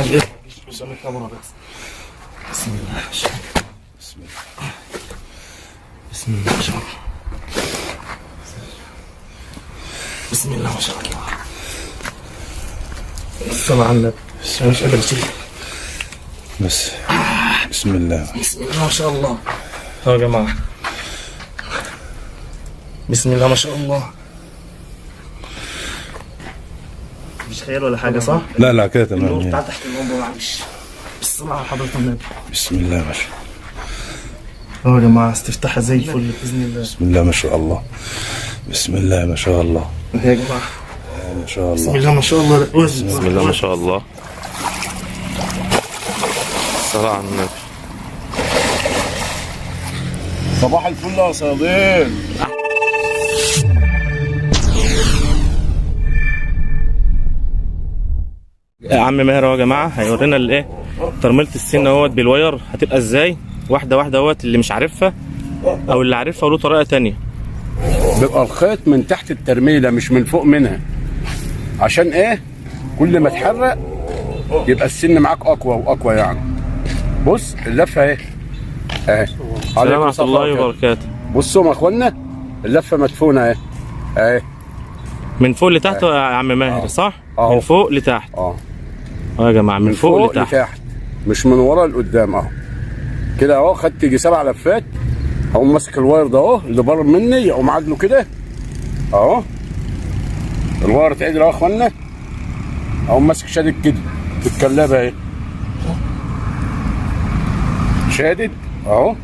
قدام الكاميرا بس. بسم الله ما شاء الله. بسم الله. بسم الله ما شاء الله. بسم الله ما شاء الله. الصلاة على النبي. مش قادر اشيل. بس بسم الله. بسم الله ما شاء الله. يا جماعة. بسم الله ما شاء الله. مش خيال ولا حاجة صح؟ لا لا كده تمام. النور بتاع تحت الموضوع معلش. الصلاة على حضرة النبي. بسم الله ما شاء يا الله. جماعة استفتحها زي الفل بإذن الله. بسم الله ما شاء الله. بسم الله ما شاء الله. يا جماعة. ما شاء بسم الله. الله ما شاء الله. بسم الله ما شاء الله. الصلاة على النبي. صباح الفل يا صيادين. يا عم ماهر اهو يا جماعه هيورينا الايه ترميله السن اهوت بالواير هتبقى ازاي واحده واحده اهوت. اللي مش عارفها او اللي عارفها له طريقه تانية. بيبقى الخيط من تحت الترميله مش من فوق منها. عشان ايه؟ كل ما تحرق يبقى السن معاك اقوى واقوى يعني. بص اللفه اهي اهي. السلام ورحمه الله وبركاته. بصوا يا اخوانا اللفه مدفونه اهي اهي. من فوق لتحت يا عم ماهر صح؟ من فوق لتحت. يا جماعه من فوق لتحت مش من ورا لقدام اهو. كده اهو خدت يجي 7 لفات. اقوم ماسك الواير ده اهو اللي بره مني اقوم عادله كده اهو. الواير اتعدل اهو يا اخوانا. اقوم ماسك شادد كده بالكلابه اهي. شادد اهو.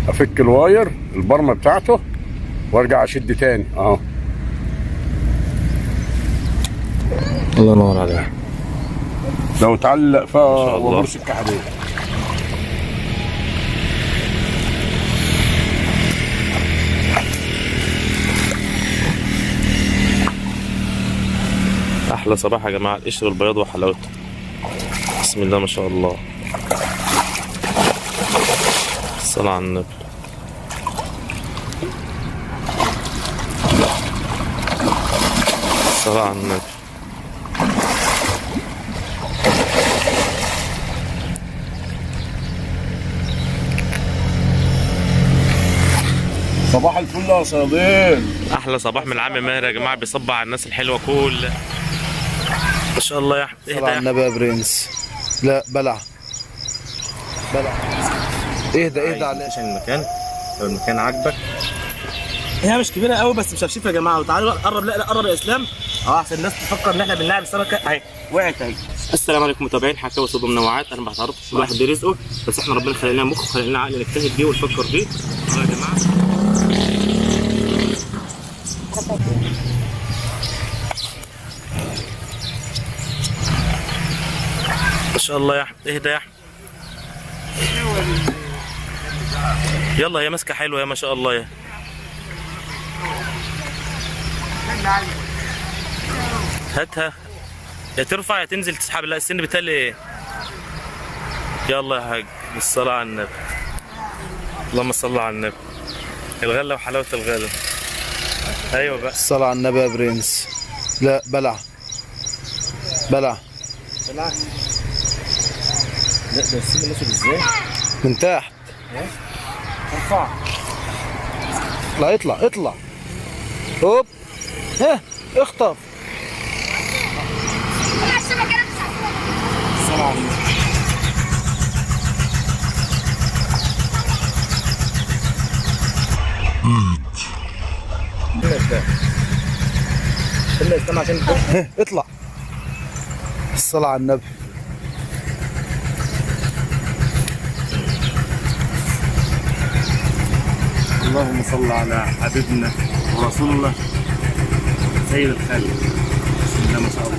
افك الواير البرمه بتاعته وارجع اشد تاني اهو. الله ينور عليك. لو اتعلق فيها الله. وابص الكحديه. احلى صباح يا جماعه القشر البياض وحلاوته. بسم الله ما شاء الله. الصلاة على النبي. الصلاة على النبي. صباح الفل يا صيادين. احلى صباح من العم ماهر يا جماعه بيصبح على الناس الحلوه كلها. ما شاء الله يا احمد. اهدى صلى على يا النبي يا برنس. لا بلع بلع. اهدى على عشان المكان لو المكان عاجبك. هي مش كبيرة قوي بس مش هفشيف يا جماعة. وتعالوا قرب. لا قرب يا اسلام. احسن الناس تفكر ان احنا بنلعب السمكة اهي وقعت اهي. السلام عليكم متابعين حكاوي وصدى منوعات. انا بعترض كل واحد ليه رزقه بس احنا ربنا خلق لنا مخ وخلق لنا عقل نجتهد بيه ونفكر بيه. يا جماعه ما شاء الله يا احمد. اهدى يا احمد. يلا هي ماسكه حلوه يا ما شاء الله يا هاتها. يا ترفع يا تنزل تسحب. لا السن بتالي ايه. يلا يا حاج بالصلاة على النبي. اللهم صل على النبي. الغلة وحلاوة الغلة. ايوه بقى. الصلاة على النبي يا برنس. لا بلع بلع. لا ده السن ماشي ازاي؟ من تحت. ارفع. لا اطلع هوب. ها اخطف. الصلاة على النبي. استنى عشان اطلع. الصلاة على النبي. اللهم صل على حبيبنا ورسول الله سيد الخلق. بسم الله ما شاء الله.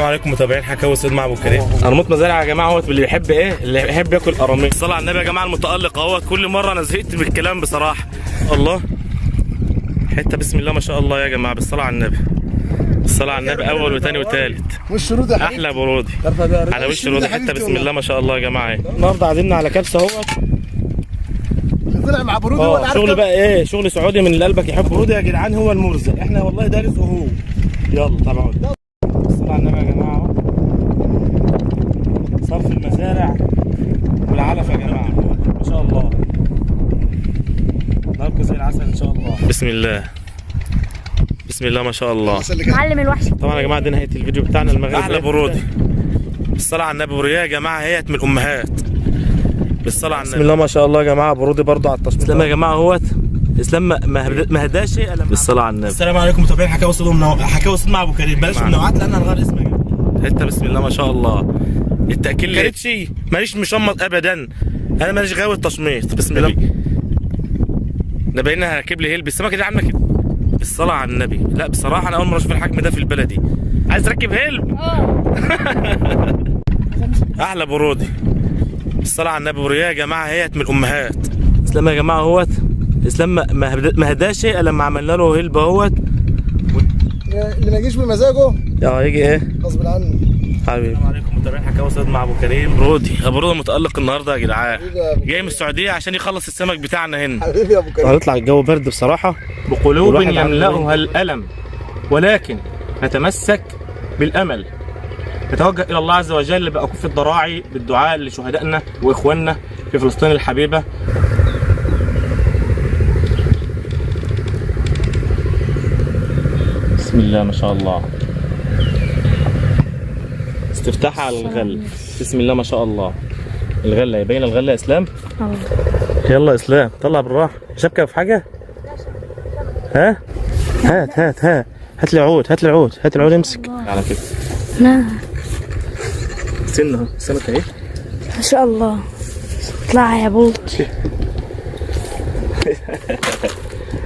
السلام عليكم متابعين حكاوي سيد مع ابو كريم. قرموط مزارع يا جماعه اهوت، اللي يحب ايه؟ اللي يحب ياكل قراميط. الصلاه على النبي يا جماعه المتالق اهوت. كل مره انا زهقت من الكلام بصراحه. الله حته بسم الله ما شاء الله يا جماعه، بالصلاه على النبي. الصلاه على النبي اول وثاني وثالث. وش رود يا حبيبي؟ احلى برودي على وش الرودي، حته بسم الله ما شاء الله يا جماعه. النهارده عازمنا على كبسه اهوت. طلع مع برودي ولا عارف شغل بقى ايه؟ شغل سعودي من اللي قلبك يحب. برودي يا جدعان هو المرزق، احنا والله ده رزقه هو. يلا طبعا الصلاه على النبي يا جماعه اهو. صرف المزارع والعلف يا جماعه ما شاء الله. ناركو زي العسل ان شاء الله. بسم الله بسم الله ما شاء الله. معلم الوحش. طبعا يا جماعه دي نهايه الفيديو بتاعنا المغرب. احلى برودي بالصلاه على النبي. برودي يا جماعه هي من الامهات بالصلاه على النبي. بسم الله ما شاء الله يا جماعه. برودي برضه على التصميم. اسلام يا جماعه اهوت. اسلام ما هداش شيء الا بالصلاه على النبي. السلام عليكم متابعين حكاوي صيد مع ابو كريم. بلاش منوعات لان هنغير اسمها. حته بسم الله ما شاء الله. التاكيل لي كريتشي ماليش مشمط ابدا، انا ماليش غاوي التشميط. بسم الله ده باينها راكب لي هيل بالسمكه دي عامله كده بالصلاه على النبي. لا بصراحه انا اول مره اشوف الحجم ده في البلدي. عايز تركب هيل؟ احلى برودي بالصلاه على النبي. برودي يا جماعه هي من الامهات. اسلام يا جماعه اهوت. اسلام ما هداش شيء الا لما عملنا له هيل اهوت. اللي ما يجيش بمزاجه يجي ايه غصب عنه حبيبي. السلام عليكم متابعين حكاوي صيد مع ابو كريم. برودي متالق النهارده يا جدعان، جاي من السعوديه عشان يخلص السمك بتاعنا هنا. حبيبي يا ابو كريم. هيطلع الجو برد بصراحه. بقلوب يملأها الألم ولكن نتمسك بالأمل. نتوجه إلى الله عز وجل بأكف الضراعي بالدعاء لشهدائنا وإخواننا في فلسطين الحبيبة. بسم الله ما شاء الله. استفتاح على الغل. بسم الله ما شاء الله. الغلة يبين الغلة يا إسلام. يلا يا إسلام طلع بالراحة. شبكة في حاجة؟ ها؟ هات لي عود امسك على كده. نعم سنها السمكة اهي ما شاء الله. اطلع يا بولت.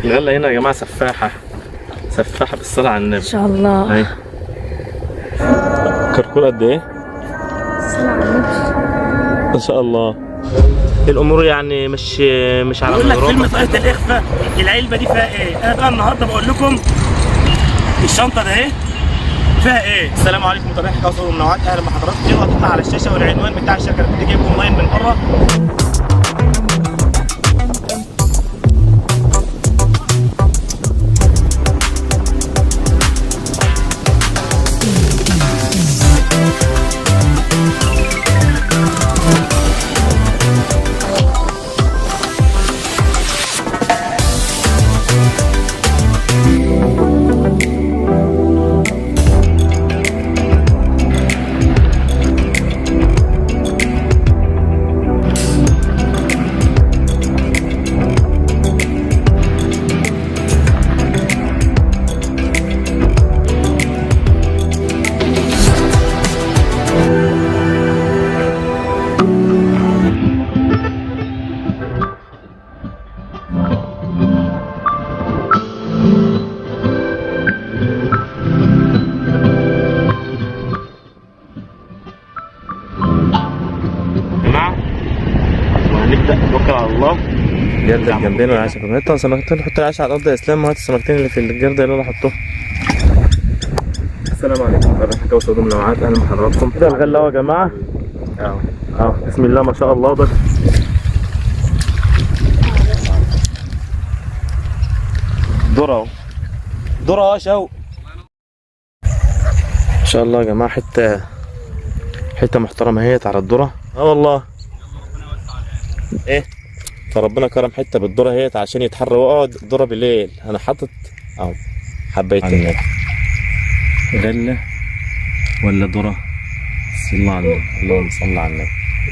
الغلة هنا يا جماعة سفاحة بالصلاة على النبي. ما شاء الله. اهي كركول قد ايه؟ الصلاة على النبي. ان شاء الله. الامور يعني مش على بقول لك كلمة طريقة الاخفاء. العلبة دي فيها ايه؟ انا بقى النهارده بقول لكم الشنطة ده اهي فيها ايه؟ السلام عليكم متابعين حكاوي صيد ومنوعات. اهلا بحضراتكم. يلا تطلع على الشاشة والعنوان بتاع الشركة اللي بتجيبكم اونلاين من بره. نتوكل على الله. جردل جنبنا والعشاء كمان. طبعا سمكتين نحط العشاء على الارض يا اسلام. وهات السمكتين اللي في الجردل اللي انا احطهم. السلام عليكم متابعين حكاوي صيد ومنوعات. اهلا بحضراتكم. ده الغله اهو يا جماعه. بسم الله ما شاء الله. ده ذره اهو. ذره يا شوق ما شاء الله يا جماعه. حته محترمه اهيت على الذره. والله ايه فربنا كرم حته بالذره اهيت عشان يتحرى ويقعد ذره بالليل. انا حاطط اهو حبيتين غله ولا ذره. صلى الله على النبي. اللهم صل على النبي.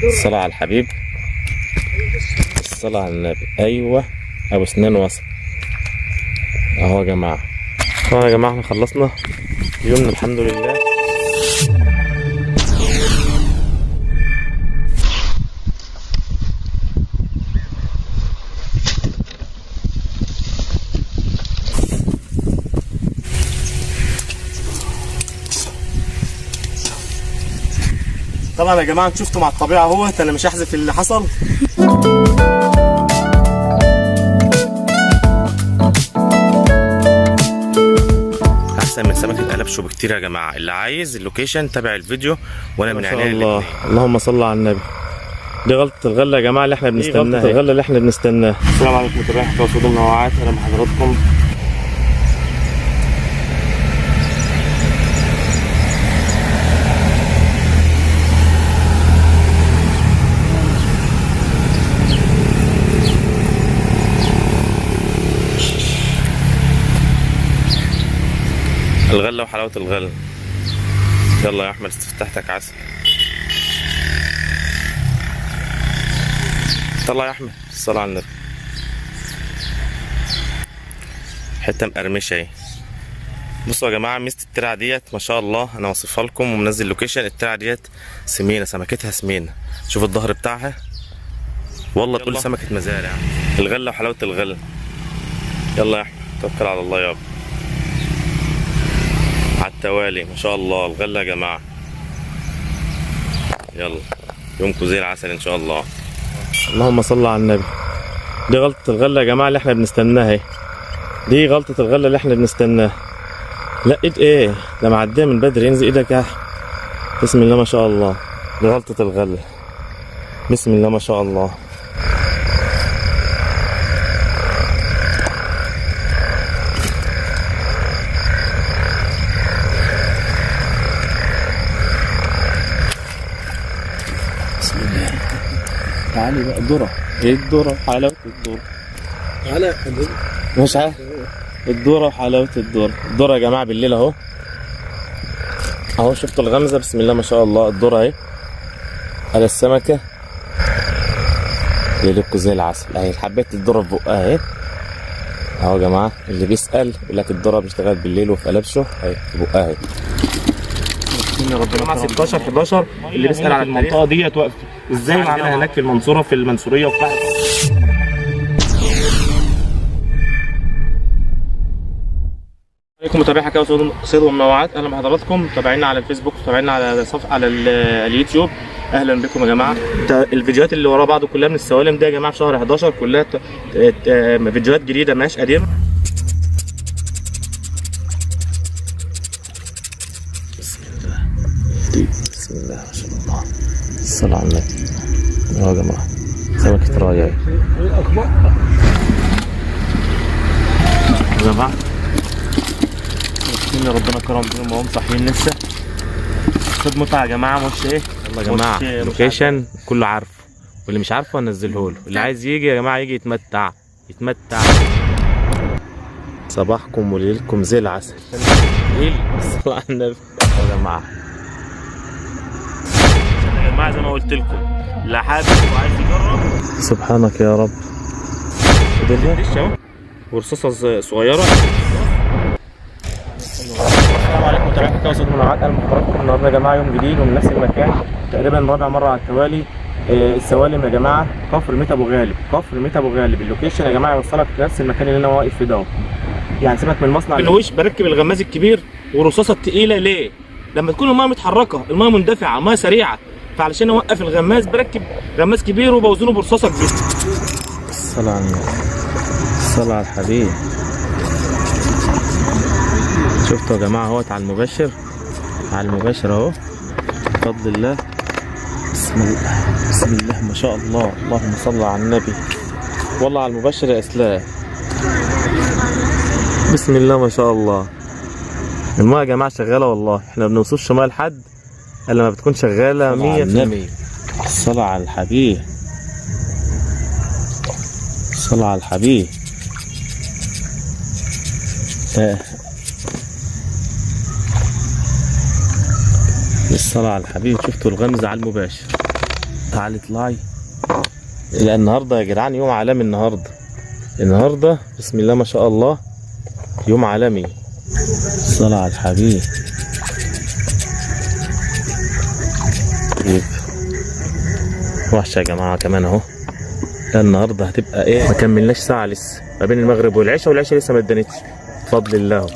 الصلاه على الحبيب. الصلاه على النبي. ايوه ابو سنان وصل اهو يا جماعه. طبعا يا جماعه احنا خلصنا يومنا الحمد لله. طبعا يا جماعه انتوا شفتوا مع الطبيعه اهوت، انا مش هحذف اللي حصل. احسن من سمكه قلبشو بكتير يا جماعه. اللي عايز اللوكيشن تابع الفيديو وانا من عينيا الله. اللهم صل على النبي. دي غلطه الغله يا جماعه اللي احنا بنستناها، غلطه الغله اللي احنا بنستناها. السلام عليكم متابعين حكايه وصول المنوعات، اهلا بحضراتكم. الغله وحلاوه الغله. يلا يا احمد استفتحتك عسل. طلع يا احمد الصلاة على النبي. حته مقرمشه اهي. بصوا يا جماعه ميزه الترعه ديت ما شاء الله، انا واصفها لكم ومنزل لوكيشن. الترعه ديت سمينه، سمكتها سمينه. شوف الظهر بتاعها والله تقول سمكه مزارع. الغله وحلاوه الغله. يلا يا احمد توكل على الله يابا. على التوالي ما شاء الله الغله يا جماعه. يلا يومكم زي العسل ان شاء الله. اللهم صل على النبي. دي غلطه الغله يا جماعه اللي احنا بنستناها اهي. دي غلطه الغله اللي احنا بنستناها. لا ايد ايه ده معديه من بدري. انزل ايدك يا احمد. بسم الله ما شاء الله. دي غلطه الغله. بسم الله ما شاء الله. تعالي بقى الذرة. ايه الذرة وحلاوة الذرة؟ تعالى مش عارف. الذرة وحلاوة الذرة. الذرة يا جماعة بالليل اهو. اهو شفتوا الغمزة بسم الله ما شاء الله. الذرة اهي على السمكة. يقلبكوا زي العسل اهي. حبيت الذرة في بقها اهي. اهو يا جماعة اللي بيسأل يقول لك الذرة بيشتغل بالليل وفي قلبشه اهي في بقها اهي. ربنا 16 11 اللي بيسأل على المنطقة ديت واقف ازاي معانا هناك في المنصورة في المنصورية وفي بحر. عليكم متابعي حكاية صيد ومنوعات، اهلا بحضراتكم. متابعينا على الفيسبوك، متابعينا على صفحة على اليوتيوب، اهلا بكم يا جماعة. الفيديوهات اللي ورا بعض كلها من السوالم دي يا جماعة في شهر 11 كلها فيديوهات جديدة ماهياش قديمة. بسم الله ما شاء الله. الصلاة على النبي. يا جماعة سمكة راية يا جماعة. مسكين ربنا كرم بيهم وهم صاحيين لسه. خد متعة يا جماعة مش ايه. يلا يا جماعة لوكيشن كله عارفه، واللي مش عارفه هنزله له. اللي عايز يجي يا جماعة يجي يتمتع يتمتع. صباحكم وليلكم زي العسل. الصلاة على النبي يا جماعة. يا جماعة زي ما قلت لكم اللي حابب وعايز يجرب. سبحانك يا رب. ورصاصة صغيرة. السلام عليكم متابعين حكاية وصيد ومنوعات، اهلا بحضراتكم. النهارده يا جماعة يوم جديد ومن نفس المكان تقريبا رابع مرة على التوالي. السوالم يا جماعة كفر ميت ابو غالب. كفر ميت ابو غالب. اللوكيشن يا جماعة يوصلك في نفس المكان اللي انا واقف فيه ده. يعني سيبك من المصنع. الوش بركب الغماز الكبير والرصاصة التقيلة. ليه؟ لما تكون المايه متحركة، المايه مندفعة، المايه سريعة، فعلشان اوقف الغماز بركب غماز كبير وبوزنه برصاصة كبيرة. الصلاة على النبي. الصلاة على الحبيب. شفتوا يا جماعة اهوت على المباشر. على المباشر اهو بفضل الله. بسم الله بسم الله ما شاء الله. اللهم صل على النبي. والله على المباشر يا اسلام. بسم الله ما شاء الله. المايه يا جماعة شغالة والله. احنا ما بنوصلش مايه لحد الا لما بتكون شغالة 100%. الصلاة على الحبيب. الصلاة على الحبيب. الصلاة على الحبيب. شفتوا الغمزة على المباشر. تعالي اطلعي. لا النهارده يا جدعان يوم عالمي. النهارده بسم الله ما شاء الله يوم عالمي. الصلاة على الحبيب. وحشة يا جماعة كمان اهو. لا النهارده هتبقى ايه، ما كملناش ساعة لسه ما بين المغرب والعشاء، والعشاء لسه ما ادانتش بفضل الله.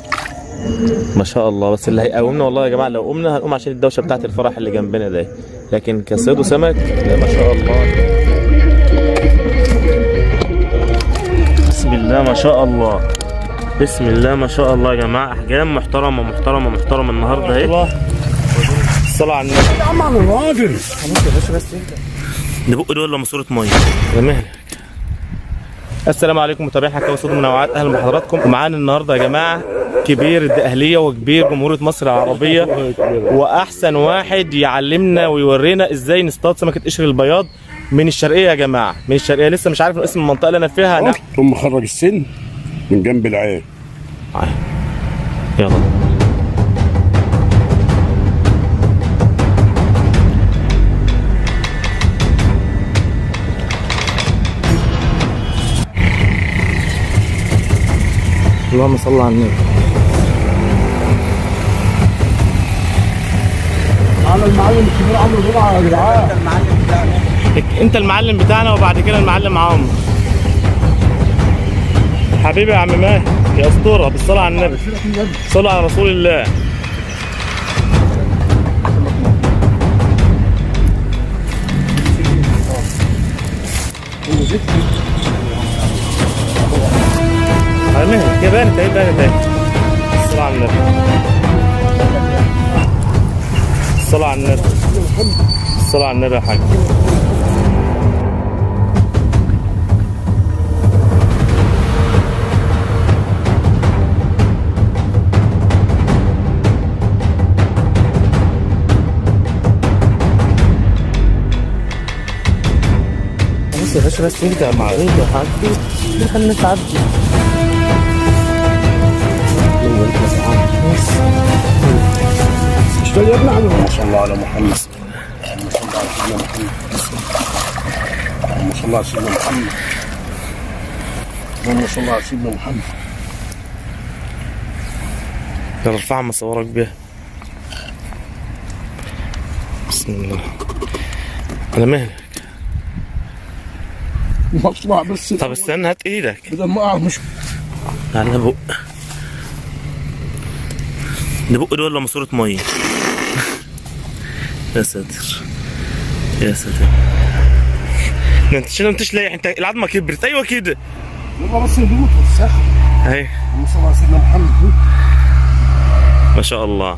ما شاء الله. بس اللي هيقومنا والله يا جماعه، لو قمنا هنقوم عشان الدوشه بتاعت الفرح اللي جنبنا ده، لكن كصيد وسمك لا ما شاء الله. بسم الله ما شاء الله، بسم الله ما شاء الله يا جماعه. احجام محترمه محترمه محترمه النهارده اهي. الصلاه على النبي. يا عم انا راجل. ده بق دول ولا ماسوره ميه؟ يا مهلك. السلام عليكم متابعين حكاوي صيد ومنوعات، اهلا بحضراتكم. ومعانا النهارده يا جماعه كبير الدقهليه وكبير جمهوريه مصر العربيه، واحسن واحد يعلمنا ويورينا ازاي نصطاد سمكه قشر البياض من الشرقيه يا جماعه، من الشرقيه. لسه مش عارف اسم المنطقه اللي انا فيها. ثم خرج السن من جنب العين. يلا اللهم صل على النبي. على المعلم الكبير عمرو جمعه يا جدعان. انت المعلم بتاعنا وبعد كده المعلم عمرو. حبيبي يا عم ماهر يا اسطوره، بالصلاه على النبي، صلوا على رسول الله. على مهلك يا بارد اهي، بارد اهي. الصلاه على النبي، الصلاه على النبي، الصلاه على النبي يا حاج. بس يا باشا بس انت مع ايه يا حاج؟ خلينا نتعدي. اشتغل يا ابن عم. ما شاء الله على محمد. اللهم صل على سيدنا محمد. اللهم صل على سيدنا محمد. يلا ارفعها ما اصورك بيها. بسم الله. على مهلك. مطلع بس. طب استنى هات ايدك. بدل ما اقع مش. على بق. ده بق دول ولا ماسوره ميه؟ يا ساتر يا ساتر. ما انتش لايح، انت العظمه كبرت. ايوه كده. يلا بس يدوت والساحه. اهي اللهم صل على سيدنا محمد. ما شاء الله.